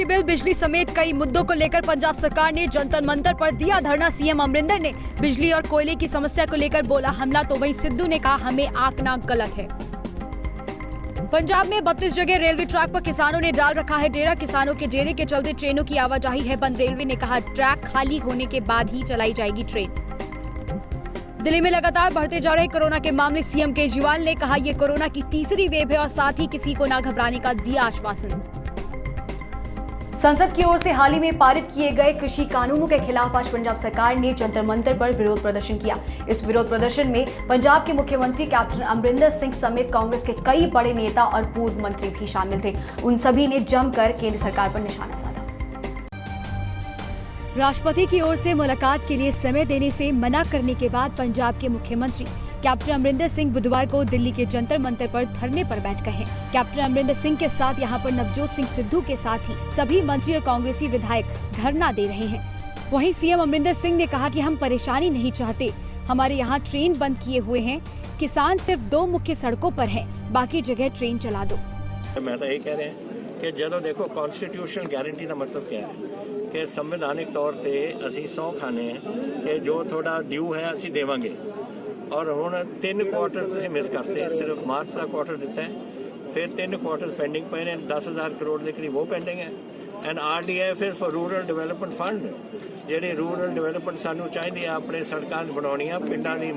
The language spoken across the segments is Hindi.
बिल, बिजली समेत कई मुद्दों को लेकर पंजाब सरकार ने जंतर मंतर पर दिया धरना। सीएम अमरिंदर ने बिजली और कोयले की समस्या को लेकर बोला हमला, तो वहीं सिद्धू ने कहा हमें आंकना गलत है। पंजाब में 32 जगह रेलवे ट्रैक पर किसानों ने डाल रखा है डेरा। किसानों के डेरे के चलते ट्रेनों की आवाजाही है बंद। रेलवे ने कहा ट्रैक खाली होने के बाद ही चलाई जाएगी ट्रेन। दिल्ली में लगातार बढ़ते जा रहे कोरोना के मामले, सीएम केजरीवाल ने कहा ये कोरोना की तीसरी वेव है और साथ ही किसी को न घबराने का दिया आश्वासन। संसद की ओर से हाल ही में पारित किए गए कृषि कानूनों के खिलाफ आज पंजाब सरकार ने जंतर मंतर पर विरोध प्रदर्शन किया। इस विरोध प्रदर्शन में पंजाब के मुख्यमंत्री कैप्टन अमरिंदर सिंह समेत कांग्रेस के कई बड़े नेता और पूर्व मंत्री भी शामिल थे। उन सभी ने जमकर केंद्र सरकार पर निशाना साधा। राष्ट्रपति की ओर से मुलाकात के लिए समय देने से मना करने के बाद पंजाब के मुख्यमंत्री कैप्टन अमरिंदर सिंह बुधवार को दिल्ली के जंतर मंतर पर धरने पर बैठ गए हैं। कैप्टन अमरिंदर सिंह के साथ यहां पर नवजोत सिंह सिद्धू के साथ ही सभी मंत्री और कांग्रेसी विधायक धरना दे रहे हैं। वहीं सीएम अमरिंदर सिंह ने कहा कि हम परेशानी नहीं चाहते, हमारे यहाँ ट्रेन बंद किए हुए हैं, किसान सिर्फ 2 मुख्य सड़कों पर हैं, बाकी जगह ट्रेन चला दो। मैं तो यही कह रहे हैं कि जो देखो कॉन्स्टिट्यूशनल गारंटी का मतलब क्या है कि संवैधानिक तौर पर असी 100 खाने कि जो थोड़ा ड्यू है असी देवांगे और हुण 3 क्वार्टर तुसीं मिस करते, सिर्फ मार्च का क्वार्टर दिता है, फिर 3 क्वार्टर पेंडिंग पे ने 10,000 करोड़ के करीब वो पेंडिंग है। And RDF is for rural development fund, ਜਿਹੜੇ रूरल डिवेलपमेंट सानू चाहिए अपने सड़कां बनाउणियां, पिंडां दी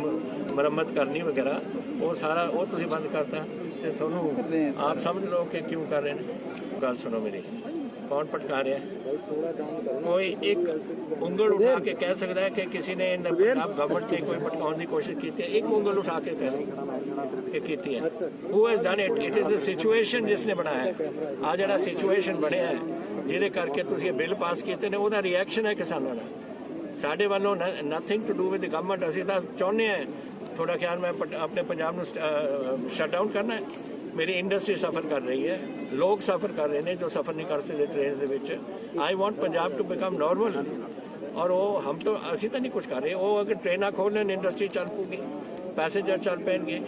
मरम्मत करनी वगैरह, वो सारा वो तुसीं बंद करता ते तुहानूं आप समझ लो कि क्यों कर रहे हैं। गल सुनो मेरी, कौन पटका रहा है? कोई एक उंगल उठा के कह सकता है कि किसी ने पंजाब गवर्नमेंट ने कोई भटकाने की कोशिश की है? एक उंगल उठा के कह की है। Who has done it? It is the situation जिसने बनाया है। आ जड़ा सिचुएशन बनया है जिहदे करके तुसीं बिल पास किए ने, ओहदा रिएक्शन है किसानों का। साडे वालों nothing to do with the government. असीं तां चाहुंदे हैं थोड़ा ख्याल में अपने पंजाब नूं शट डाउन करना है। मेरी इंडस्ट्री सफर कर रही है, लोग सफर कर रहे हैं जो सफर नहीं कर सकते ट्रेन के विच। I want Punjab to become normal और वो हम तो असी तो नहीं कुछ कर रहे। वो अगर ट्रेन खोलन इंडस्ट्री चल पूगी, पैसेंजर चल पैणगे,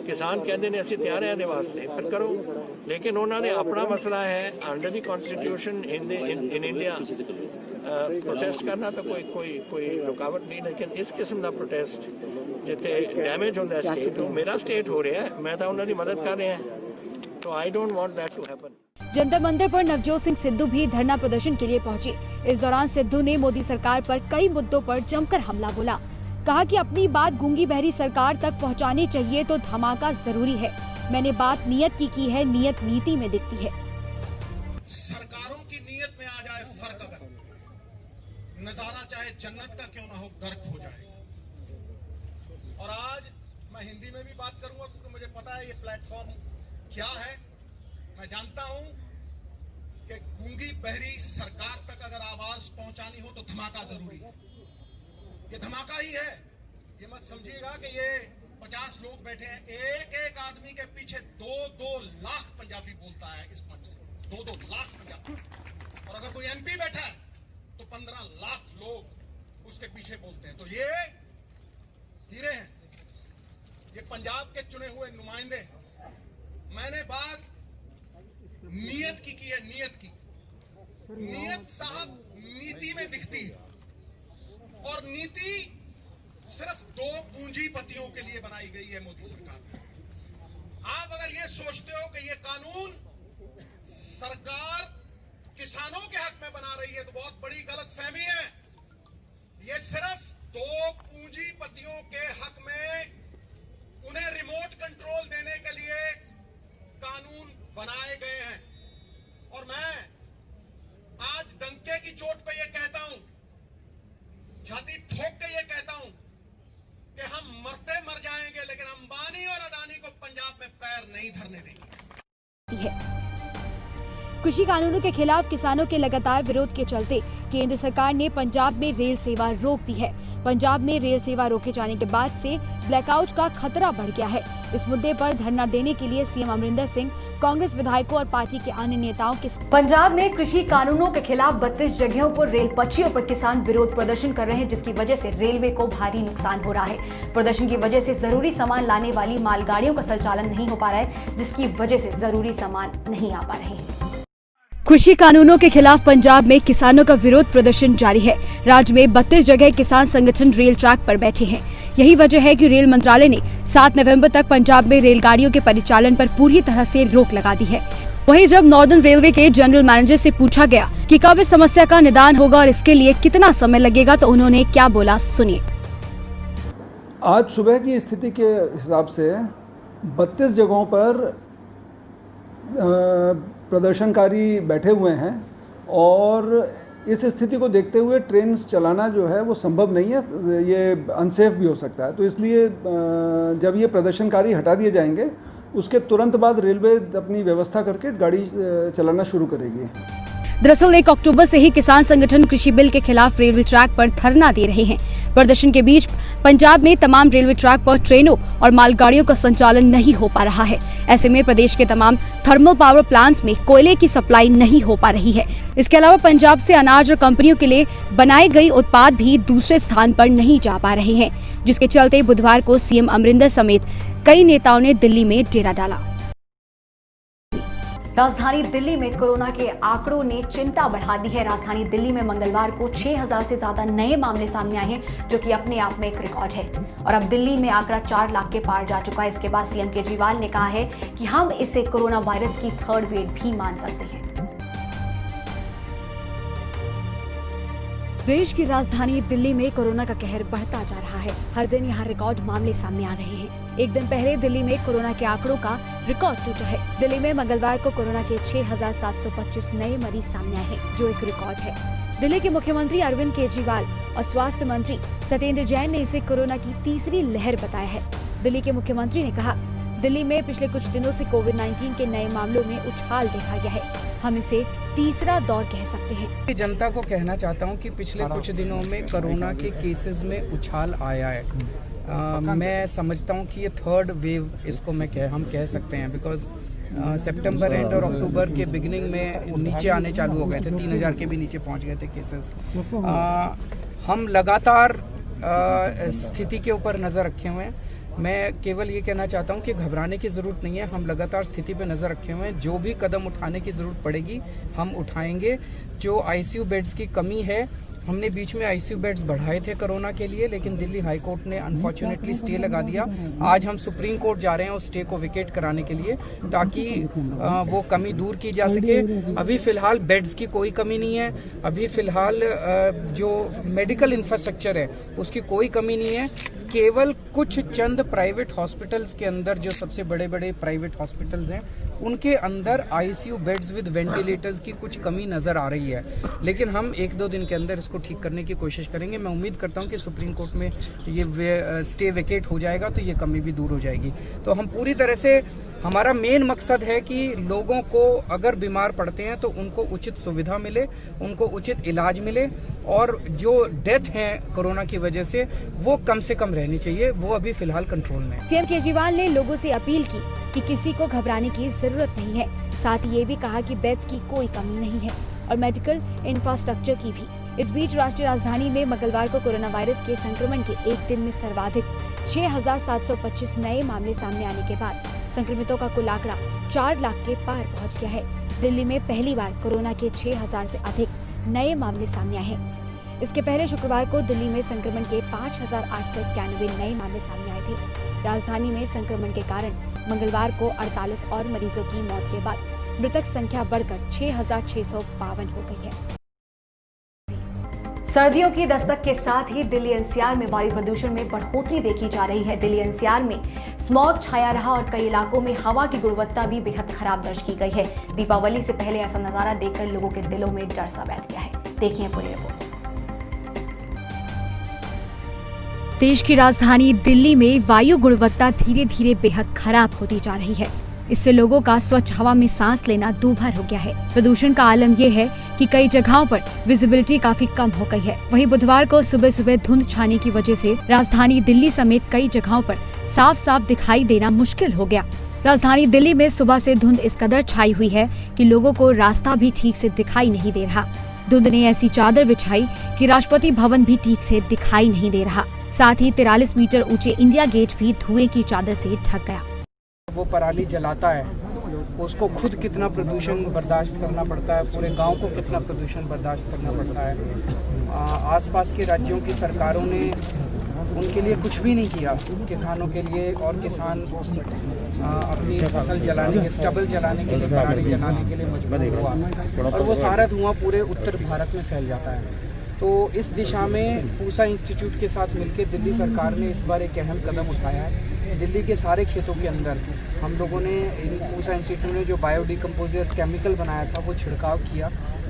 किसान कहते हैं असी तैयार हैं वास्ते, फिर करो। लेकिन उन्होंने अपना मसला है under the constitution in India protest करना तो कोई रुकावट नहीं। लेकिन इस किस्म का प्रोटेस्ट जिथे डैमेज होता है स्टेट, मेरा स्टेट हो रहा है, मैं तो उन्होंने मदद कर रहे हैं, तो I don't want that to happen. Jantar Mantar पर नवजोत सिंह सिद्धू भी धरना प्रदर्शन के लिए पहुंचे। इस दौरान सिद्धू ने मोदी सरकार पर कई मुद्दों पर जमकर हमला बोला। कहा कि अपनी बात गूंगी बहरी सरकार तक पहुंचानी चाहिए तो धमाका जरूरी है। मैंने बात नीयत की है, नीयत नीति में दिखती है। सरकारों की नीयत में आ जाए फर्क, अगर नजारा चाहे जन्नत का क्यों ना हो, गर्क हो जाएगा। और आज मैं हिंदी में भी बात करूंगा क्योंकि मुझे पता है ये प्लेटफॉर्म क्या है। मैं जानता हूं कि गूंगी बहरी सरकार तक अगर आवाज पहुंचानी हो तो धमाका जरूरी है। ये धमाका ही है। ये मत समझिएगा कि ये 50 लोग बैठे हैं, एक आदमी के पीछे 2-2 लाख पंजाबी बोलता है इस मंच से, 2-2 लाख पंजाबी। और अगर कोई MP बैठा है तो 15 लाख लोग उसके पीछे बोलते हैं। तो ये हीरे हैं, ये पंजाब के चुने हुए नुमाइंदे। मैंने बात नीयत की है, नीयत की। नीयत साहब नीति में दिखती है और नीति सिर्फ 2 पूंजीपतियों के लिए बनाई गई है मोदी सरकार में। आप अगर ये सोचते हो कि ये कानून सरकार किसानों के हक में बना रही है तो बहुत बड़ी गलतफहमी है। ये सिर्फ 2 पूंजीपतियों के हक में उन्हें रिमोट कंट्रोल देने के लिए कानून बनाए गए हैं। और मैं आज डंके की चोट पे ये कहता हूं, छाती ठोक के ये कहता हूं कि हम मरते मर जाएंगे लेकिन अंबानी और अडानी को पंजाब में पैर नहीं धरने देंगे। कृषि कानूनों के खिलाफ किसानों के लगातार विरोध के चलते केंद्र सरकार ने पंजाब में रेल सेवा रोक दी है। पंजाब में रेल सेवा रोके जाने के बाद से ब्लैकआउट का खतरा बढ़ गया है। इस मुद्दे पर धरना देने के लिए सीएम अमरिंदर सिंह कांग्रेस विधायकों और पार्टी के अन्य नेताओं के पंजाब में कृषि कानूनों के खिलाफ 32 जगहों पर रेल पटरियों पर किसान विरोध प्रदर्शन कर रहे हैं, जिसकी वजह से रेलवे को भारी नुकसान हो रहा है। प्रदर्शन की वजह से जरूरी सामान लाने वाली मालगाड़ियों का संचालन नहीं हो पा रहा है, जिसकी वजह से जरूरी सामान नहीं आ पा रहे हैं। कृषि कानूनों के खिलाफ पंजाब में किसानों का विरोध प्रदर्शन जारी है। राज्य में 32 जगह किसान संगठन रेल ट्रैक पर बैठे हैं। यही वजह है कि रेल मंत्रालय ने 7 नवंबर तक पंजाब में रेलगाड़ियों के परिचालन पर पूरी तरह से रोक लगा दी है। वहीं जब नॉर्दर्न रेलवे के जनरल मैनेजर से पूछा गया कि कब इस समस्या का निदान होगा और इसके लिए कितना समय लगेगा, तो उन्होंने क्या बोला, सुनिए। आज सुबह की स्थिति के हिसाब से 32 जगहों पर प्रदर्शनकारी बैठे हुए हैं और इस स्थिति को देखते हुए ट्रेन चलाना जो है वो संभव नहीं है, ये अनसेफ भी हो सकता है। तो इसलिए जब ये प्रदर्शनकारी हटा दिए जाएंगे उसके तुरंत बाद रेलवे अपनी व्यवस्था करके गाड़ी चलाना शुरू करेगी। दरअसल 1 अक्टूबर से ही किसान संगठन कृषि बिल के खिलाफ रेलवे ट्रैक पर धरना दे रहे हैं। प्रदर्शन के बीच पंजाब में तमाम रेलवे ट्रैक पर ट्रेनों और मालगाड़ियों का संचालन नहीं हो पा रहा है। ऐसे में प्रदेश के तमाम थर्मल पावर प्लांट्स में कोयले की सप्लाई नहीं हो पा रही है। इसके अलावा पंजाब से अनाज और कंपनियों के लिए बनाए गए उत्पाद भी दूसरे स्थान पर नहीं जा पा रहे हैं, जिसके चलते बुधवार को सीएम अमरिंदर समेत कई नेताओं ने दिल्ली में डेरा डाला। राजधानी दिल्ली में कोरोना के आंकड़ों ने चिंता बढ़ा दी है। राजधानी दिल्ली में मंगलवार को 6000 से ज्यादा नए मामले सामने आए हैं, जो कि अपने आप में एक रिकॉर्ड है और अब दिल्ली में आंकड़ा 4 लाख के पार जा चुका है। इसके बाद सीएम केजरीवाल ने कहा है कि हम इसे कोरोना वायरस की 3rd वेव भी मान सकते हैं। देश की राजधानी दिल्ली में कोरोना का कहर बढ़ता जा रहा है। हर दिन यहाँ रिकॉर्ड मामले सामने आ रहे हैं। एक दिन पहले दिल्ली में कोरोना के आंकड़ों का रिकॉर्ड टूटा है। दिल्ली में मंगलवार को कोरोना के 6725 नए मरीज सामने आए हैं, जो एक रिकॉर्ड है। दिल्ली के मुख्यमंत्री अरविंद केजरीवाल और स्वास्थ्य मंत्री सत्येंद्र जैन ने इसे कोरोना की तीसरी लहर बताया है। दिल्ली के मुख्यमंत्री ने कहा, दिल्ली में पिछले कुछ दिनों से कोविड-19 के नए मामलों में उछाल देखा गया है। हम इसे तीसरा दौर कह सकते हैं। जनता को कहना चाहता हूं कि पिछले कुछ दिनों में कोरोना के केसेस में उछाल आया है। मैं समझता हूं कि ये 3rd वेव इसको हम कह सकते हैं, बिकॉज सितंबर एंड और अक्टूबर के बिगिनिंग में नीचे आने चालू हो गए थे, 3000 के भी नीचे पहुंच गए थे केसेस। हम लगातार स्थिति के ऊपर नज़र रखे हुए हैं। मैं केवल ये कहना चाहता हूँ कि घबराने की ज़रूरत नहीं है। हम लगातार स्थिति पे नज़र रखे हुए हैं। जो भी कदम उठाने की ज़रूरत पड़ेगी हम उठाएंगे। जो आईसीयू बेड्स की कमी है, हमने बीच में आईसीयू बेड्स बढ़ाए थे कोरोना के लिए, लेकिन दिल्ली हाई कोर्ट ने अनफॉर्चुनेटली स्टे लगा दिया। आज हम सुप्रीम कोर्ट जा रहे हैं उस स्टे को विकेट कराने के लिए, ताकि वो कमी दूर की जा सके। अभी फ़िलहाल बेड्स की कोई कमी नहीं है। अभी फ़िलहाल जो मेडिकल इंफ्रास्ट्रक्चर है उसकी कोई कमी नहीं है। केवल कुछ चंद प्राइवेट हॉस्पिटल्स के अंदर, जो सबसे बड़े बड़े प्राइवेट हॉस्पिटल्स हैं, उनके अंदर आईसीयू बेड्स विद वेंटिलेटर्स की कुछ कमी नज़र आ रही है, लेकिन हम 1-2 दिन के अंदर इसको ठीक करने की कोशिश करेंगे। मैं उम्मीद करता हूं कि सुप्रीम कोर्ट में ये स्टे वेकेट हो जाएगा तो ये कमी भी दूर हो जाएगी। तो हम पूरी तरह से, हमारा मेन मकसद है कि लोगों को अगर बीमार पड़ते हैं तो उनको उचित सुविधा मिले, उनको उचित इलाज मिले, और जो डेथ है कोरोना की वजह से वो कम से कम रहनी चाहिए। वो अभी फिलहाल कंट्रोल में है। सीएम केजरीवाल ने लोगों से अपील की कि किसी को घबराने की जरूरत नहीं है। साथ ही ये भी कहा कि बेड्स की कोई कमी नहीं है और मेडिकल इंफ्रास्ट्रक्चर की भी। इस बीच राष्ट्रीय राजधानी में मंगलवार को कोरोना वायरस के संक्रमण के एक दिन में सर्वाधिक 6725 नए मामले सामने आने के बाद संक्रमितों का कुल आंकड़ा 4 लाख के पार पहुंच गया है। दिल्ली में पहली बार कोरोना के 6000 से अधिक नए मामले सामने आए हैं। इसके पहले शुक्रवार को दिल्ली में संक्रमण के 5891 नए मामले सामने आए थे। राजधानी में संक्रमण के कारण मंगलवार को 48 और मरीजों की मौत के बाद मृतक संख्या बढ़कर 6652 हो गई है। सर्दियों की दस्तक के साथ ही दिल्ली एनसीआर में वायु प्रदूषण में बढ़ोतरी देखी जा रही है। दिल्ली एनसीआर में स्मॉग छाया रहा और कई इलाकों में हवा की गुणवत्ता भी बेहद खराब दर्ज की गई है। दीपावली से पहले ऐसा नजारा देखकर लोगों के दिलों में डर सा बैठ गया है। देखिए पूरी रिपोर्ट। देश की राजधानी दिल्ली में वायु गुणवत्ता धीरे धीरे बेहद खराब होती जा रही है। इससे लोगों का स्वच्छ हवा में सांस लेना दूभर हो गया है। प्रदूषण का आलम यह है कि कई जगहों पर विजिबिलिटी काफी कम हो गई है। वहीं बुधवार को सुबह सुबह धुंध छाने की वजह से राजधानी दिल्ली समेत कई जगहों पर साफ साफ दिखाई देना मुश्किल हो गया। राजधानी दिल्ली में सुबह से धुंध इस कदर छाई हुई है कि लोगों को रास्ता भी ठीक से दिखाई नहीं दे रहा। धुंध ने ऐसी चादर बिछाई कि राष्ट्रपति भवन भी ठीक से दिखाई नहीं दे रहा। साथ ही 43 मीटर ऊंचे इंडिया गेट भी धुएं की चादर से ढक गया। वो पराली जलाता है उसको खुद कितना प्रदूषण बर्दाश्त करना पड़ता है, पूरे गांव को कितना प्रदूषण बर्दाश्त करना पड़ता है। आसपास के राज्यों की सरकारों ने उनके लिए कुछ भी नहीं किया, किसानों के लिए, और किसान अपनी फसल जलाने के, स्टबल जलाने के लिए, पराली जलाने के लिए मजबूर हुआ, और वो सारा धुआं पूरे उत्तर भारत में फैल जाता है। तो इस दिशा में पूसा इंस्टीट्यूट के साथ मिलकर दिल्ली सरकार ने इस बार एक अहम कदम उठाया है। दिल्ली के सारे खेतों के अंदर हम लोगों ने, पूसा इंस्टीट्यूट ने जो बायोडिकम्पोजर केमिकल बनाया था वो छिड़काव किया।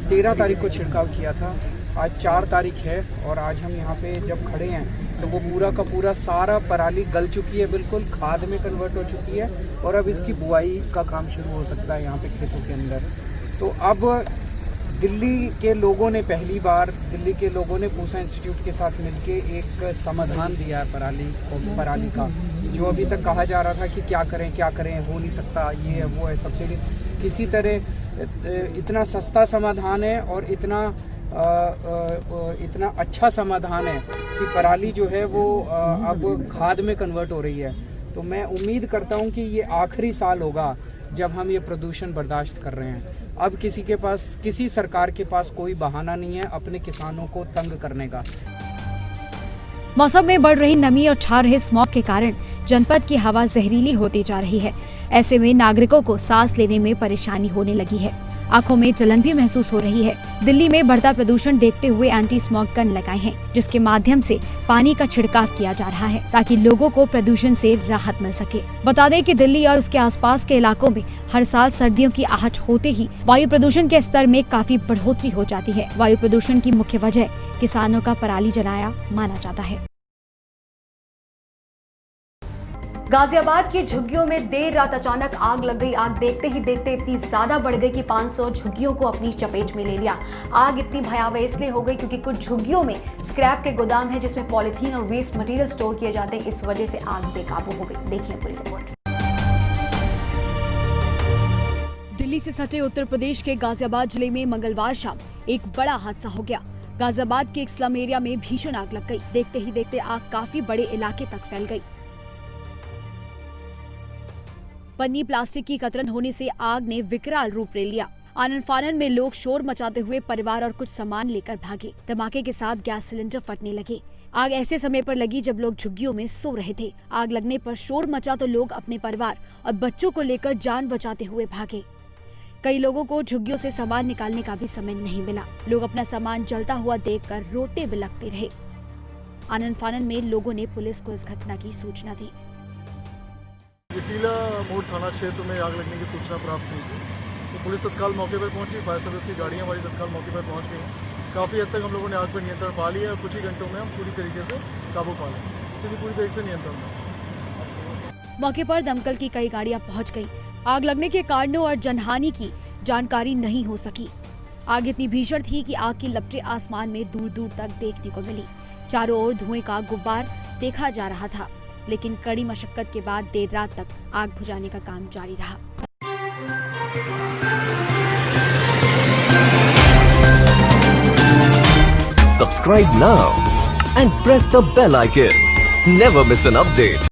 13 तारीख को छिड़काव किया था, आज 4 तारीख है, और आज हम यहाँ पे जब खड़े हैं तो वो पूरा का पूरा सारा पराली गल चुकी है, बिल्कुल खाद में कन्वर्ट हो चुकी है, और अब इसकी बुआई का काम शुरू हो सकता है यहाँ पे खेतों के अंदर। तो अब दिल्ली के लोगों ने, पहली बार दिल्ली के लोगों ने पूसा इंस्टीट्यूट के साथ मिलके एक समाधान दिया है पराली का। जो अभी तक कहा जा रहा था कि क्या करें, हो नहीं सकता, ये है वो है, सब्सिडी, किसी तरह इतना सस्ता समाधान है और इतना अच्छा समाधान है कि पराली जो है वो अब खाद में कन्वर्ट हो रही है। तो मैं उम्मीद करता हूँ कि ये आखिरी साल होगा जब हम ये प्रदूषण बर्दाश्त कर रहे हैं। अब किसी सरकार के पास कोई बहाना नहीं है अपने किसानों को तंग करने का। मौसम में बढ़ रही नमी और छा रहे स्मॉग के कारण जनपद की हवा जहरीली होती जा रही है। ऐसे में नागरिकों को सांस लेने में परेशानी होने लगी है, आंखों में जलन भी महसूस हो रही है। दिल्ली में बढ़ता प्रदूषण देखते हुए एंटी स्मॉग गन लगाए हैं, जिसके माध्यम से पानी का छिड़काव किया जा रहा है ताकि लोगों को प्रदूषण से राहत मिल सके। बता दें कि दिल्ली और उसके आसपास के इलाकों में हर साल सर्दियों की आहट होते ही वायु प्रदूषण के स्तर में काफी बढ़ोतरी हो जाती है। वायु प्रदूषण की मुख्य वजह किसानों का पराली जलाया माना जाता है। गाजियाबाद की झुग्गियों में देर रात अचानक आग लग गई। आग देखते ही देखते इतनी ज्यादा बढ़ गई कि 500 झुग्गियों को अपनी चपेट में ले लिया। आग इतनी भयावह इसलिए हो गई क्योंकि कुछ झुग्गियों में स्क्रैप के गोदाम है जिसमें पॉलिथीन और वेस्ट मटेरियल स्टोर किए जाते हैं। इस वजह से आग बेकाबू हो गई। देखिए पूरी रिपोर्ट। दिल्ली से सटे उत्तर प्रदेश के गाजियाबाद जिले में मंगलवार शाम एक बड़ा हादसा हो गया। गाजियाबाद के एक स्लम एरिया में भीषण आग लग गई। देखते ही देखते आग काफी बड़े इलाके तक फैल गई। पन्नी प्लास्टिक की कतरन होने से आग ने विकराल रूप ले लिया। आनन फानन में लोग शोर मचाते हुए परिवार और कुछ सामान लेकर भागे। धमाके के साथ गैस सिलेंडर फटने लगे। आग ऐसे समय पर लगी जब लोग झुग्गियों में सो रहे थे। आग लगने पर शोर मचा तो लोग अपने परिवार और बच्चों को लेकर जान बचाते हुए भागे। कई लोगों को झुग्गियों से सामान निकालने का भी समय नहीं मिला। लोग अपना सामान जलता हुआ देखकर रोते बिलखते रहे। आनन फानन में लोगों ने पुलिस को इस घटना की सूचना दी। टीला मोड़ थाना क्षेत्र में आग लगने की सूचना प्राप्त हुई थी, तो पुलिस तत्काल मौके पर पहुंची। फायर सर्विस की गाड़ियां हमारी तत्काल मौके पर पहुंच गई। काफ़ी हद तक हम लोगों ने आग पर नियंत्रण पा लिया और कुछ ही घंटों में हम पूरी तरीके से काबू पा लें। स्थिति पूरी तरीके से नियंत्रण में। मौके पर दमकल की कई गाड़ियां पहुंच गईं। आग लगने के कारणों और जनहानि की जानकारी नहीं हो सकी। आग इतनी भीषण थी कि आग की लपटें आसमान में दूर दूर तक देखने को मिली। चारों ओर धुएं का गुब्बार देखा जा रहा था, लेकिन कड़ी मशक्कत के बाद देर रात तक आग बुझाने का काम जारी रहा। Subscribe now and press the bell icon. Never miss an update.